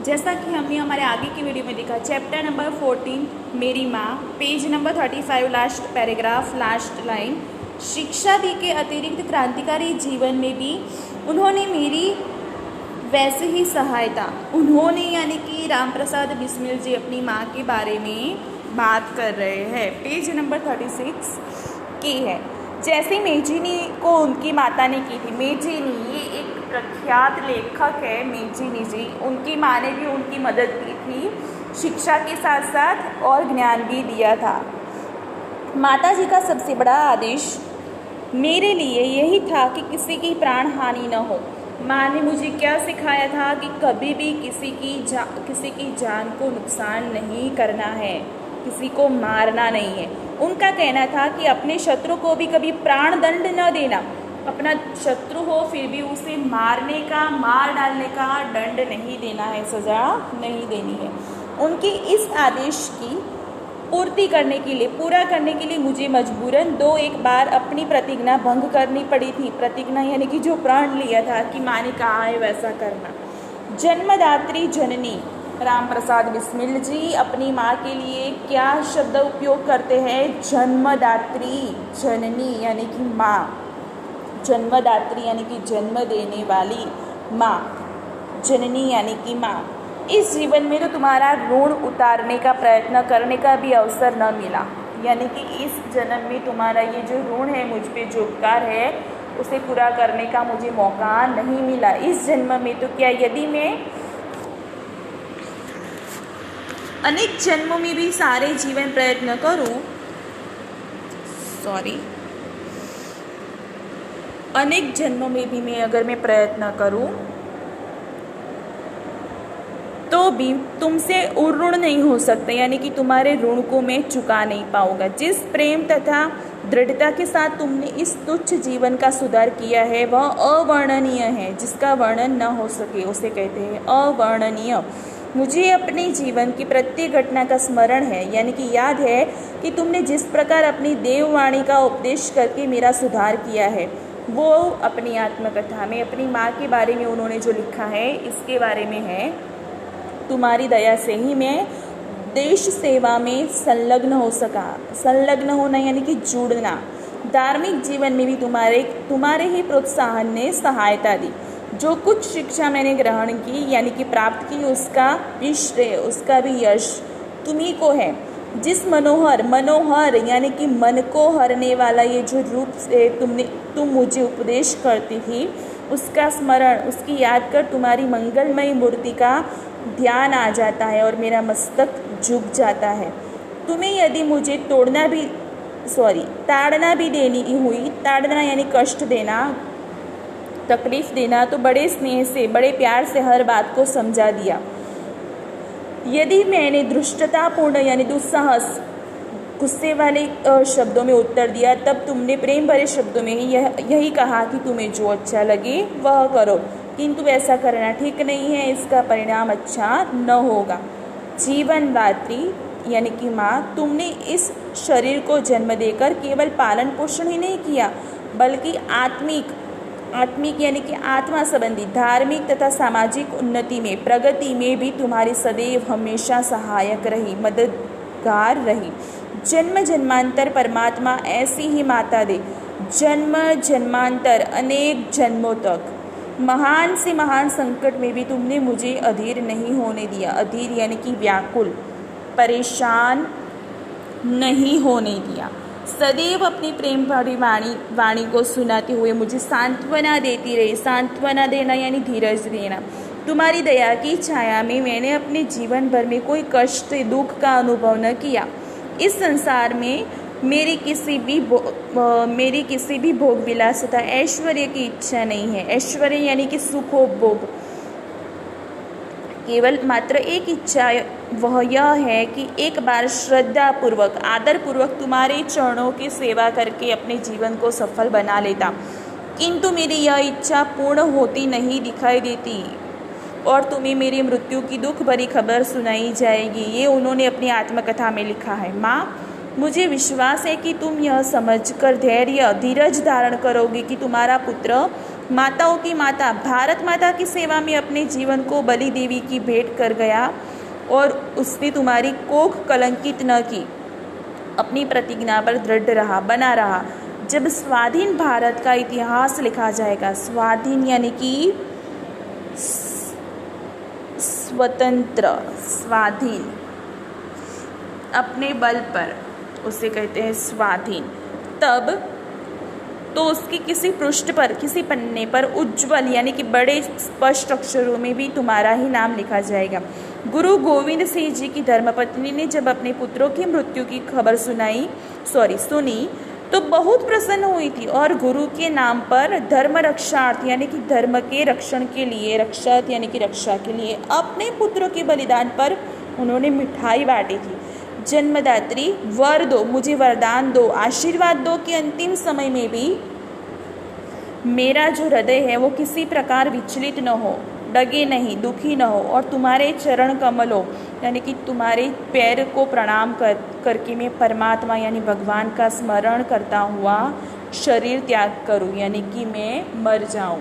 जैसा कि हमने हमारे आगे की वीडियो में देखा, चैप्टर नंबर 14 मेरी माँ, page number 35, last paragraph, last line. शिक्षा दी के अतिरिक्त क्रांतिकारी जीवन में भी उन्होंने मेरी वैसे ही सहायता। उन्होंने यानी कि राम प्रसाद बिस्मिल जी अपनी माँ के बारे में बात कर रहे हैं। पेज नंबर 36 की है। जैसे मेजिनी को उनकी माता ने की थी। मेजिनी ये एक प्रख्यात लेखक है, मेजिनी जी। उनकी माँ ने भी उनकी मदद की थी, शिक्षा के साथ साथ और ज्ञान भी दिया था। माता जी का सबसे बड़ा आदेश मेरे लिए यही था कि किसी की प्राण हानि न हो। माँ ने मुझे क्या सिखाया था कि कभी भी किसी की जान को नुकसान नहीं करना है, किसी को मारना नहीं है। उनका कहना था कि अपने शत्रु को भी कभी प्राण दंड न देना। अपना शत्रु हो फिर भी उसे मारने का, मार डालने का दंड नहीं देना है, सज़ा नहीं देनी है। उनके इस आदेश की पूर्ति करने के लिए, पूरा करने के लिए मुझे मजबूरन एक बार अपनी प्रतिज्ञा भंग करनी पड़ी थी। प्रतिज्ञा यानी कि जो प्रण लिया था कि माँ ने कहा है वैसा करना। जन्मदात्री जननी राम प्रसाद बिस्मिल जी अपनी माँ के लिए क्या शब्द उपयोग करते हैं? जन्मदात्री, जननी यानी कि माँ, जन्मदात्री यानी कि जन्म देने वाली माँ, जननी यानी कि माँ। इस जीवन में तो तुम्हारा ऋण उतारने का प्रयत्न करने का भी अवसर न मिला, यानी कि इस जन्म में तुम्हारा ये जो ऋण है, मुझ पे जो उपकार है, उसे पूरा करने का मुझे मौका नहीं मिला इस जन्म में। तो क्या यदि मैं अनेक जन्मों में भी सारे जीवन प्रयत्न करूं, अनेक जन्मों में भी अगर मैं प्रयत्न करूं तो भी तुमसे ऋण नहीं हो सकता, यानी कि तुम्हारे ऋण को मैं चुका नहीं पाऊंगा। जिस प्रेम तथा दृढ़ता के साथ तुमने इस तुच्छ जीवन का सुधार किया है वह अवर्णनीय है, जिसका वर्णन न हो सके उसे कहते हैं अवर्णनीय। मुझे अपने जीवन की प्रत्येक घटना का स्मरण है, यानी कि याद है कि तुमने जिस प्रकार अपनी देववाणी का उपदेश करके मेरा सुधार किया है। वो अपनी आत्मकथा में अपनी माँ के बारे में उन्होंने जो लिखा है इसके बारे में है। तुम्हारी दया से ही मैं देश सेवा में संलग्न हो सका। संलग्न होना यानी कि जुड़ना। धार्मिक जीवन में भी तुम्हारे ही प्रोत्साहन ने सहायता दी। जो कुछ शिक्षा मैंने ग्रहण की यानी कि प्राप्त की, उसका भी श्रेय, उसका भी यश तुम्ही को है। जिस मनोहर यानी कि मन को हरने वाला ये जो रूप से तुम मुझे उपदेश करती थी, उसका स्मरण, उसकी याद कर तुम्हारी मंगलमयी मूर्ति का ध्यान आ जाता है और मेरा मस्तक झुक जाता है। तुम्हें यदि मुझे ताड़ना भी देनी हुई, ताड़ना यानी कष्ट देना, तकलीफ देना, तो बड़े स्नेह से, बड़े प्यार से हर बात को समझा दिया। यदि मैंने दुष्टतापूर्ण यानी दुस्साहस, गुस्से वाले शब्दों में उत्तर दिया, तब तुमने प्रेम भरे शब्दों में ही यही कहा कि तुम्हें जो अच्छा लगे वह करो, किंतु ऐसा करना ठीक नहीं है, इसका परिणाम अच्छा न होगा। जीवनदात्री यानी कि माँ, तुमने इस शरीर को जन्म देकर केवल पालन पोषण ही नहीं किया, बल्कि आत्मिक यानी कि आत्मा संबंधी, धार्मिक तथा सामाजिक उन्नति में, प्रगति में भी तुम्हारी सदैव हमेशा सहायक रही, मददगार रही। जन्म जन्मांतर परमात्मा ऐसी ही माता दे, जन्म जन्मांतर अनेक जन्मों तक। महान से महान संकट में भी तुमने मुझे अधीर नहीं होने दिया। अधीर यानी कि व्याकुल, परेशान नहीं होने दिया। सदैव अपनी प्रेम भरी वाणी को सुनाते हुए मुझे सांत्वना देती रही। सांत्वना देना यानी धीरज देना। तुम्हारी दया की छाया में मैंने अपने जीवन भर में कोई कष्ट, दुख का अनुभव न किया। इस संसार में मेरी किसी भी भोग विलास तथा ऐश्वर्य की इच्छा नहीं है। ऐश्वर्य यानी कि सुखोपभोग, केवल मात्र एक इच्छा, वह यह है कि एक बार श्रद्धा पूर्वक, आदर पूर्वक तुम्हारे चरणों की सेवा करके अपने जीवन को सफल बना लेता। किंतु मेरी यह इच्छा पूर्ण होती नहीं दिखाई देती और तुम्हें मेरी मृत्यु की दुख भरी खबर सुनाई जाएगी। ये उन्होंने अपनी आत्मकथा में लिखा है। माँ, मुझे विश्वास है कि तुम यह समझकर धैर्य, धीरज धारण करोगे कि तुम्हारा पुत्र माताओं की माता, भारत माता की सेवा में अपने जीवन को बलि देवी की भेंट कर गया और उसने तुम्हारी कोख कलंकित न की, अपनी प्रतिज्ञा पर दृढ़ रहा, बना रहा। जब स्वाधीन भारत का इतिहास लिखा जाएगा, स्वाधीन यानी कि स्वतंत्र, स्वाधीन, अपने बल पर उसे कहते हैं स्वाधीन, तब तो उसकी किसी पृष्ठ पर, किसी पन्ने पर उज्जवल यानी कि बड़े स्पष्ट अक्षरों में भी तुम्हारा ही नाम लिखा जाएगा। गुरु गोविंद सिंह जी की धर्मपत्नी ने जब अपने पुत्रों की मृत्यु की खबर सुनी तो बहुत प्रसन्न हुई थी और गुरु के नाम पर धर्म रक्षार्थ यानी कि धर्म के रक्षण के लिए, रक्षार्थ यानी कि रक्षा के लिए अपने पुत्रों के बलिदान पर उन्होंने मिठाई बांटी थी। जन्मदात्री, वर दो, मुझे वरदान दो, आशीर्वाद दो कि अंतिम समय में भी मेरा जो हृदय है वो किसी प्रकार विचलित न हो, डगे नहीं, दुखी न हो और तुम्हारे चरण कमलों यानी कि तुम्हारे पैर को प्रणाम करके मैं परमात्मा यानी भगवान का स्मरण करता हुआ शरीर त्याग करूं यानी कि मैं मर जाऊं।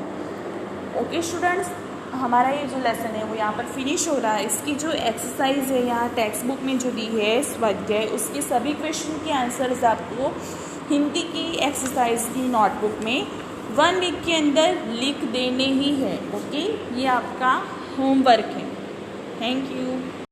ओके स्टूडेंट्स, हमारा ये जो लेसन है वो यहाँ पर फिनिश हो रहा है। इसकी जो एक्सरसाइज है यहाँ टेक्स्ट बुक में जो दी है स्वाध्याय, उसके सभी क्वेश्चन के आंसर्स आपको हिंदी की एक्सरसाइज की नोटबुक में 1 वीक के अंदर लिख देने ही है। ओके, ये आपका होमवर्क है। Thank you.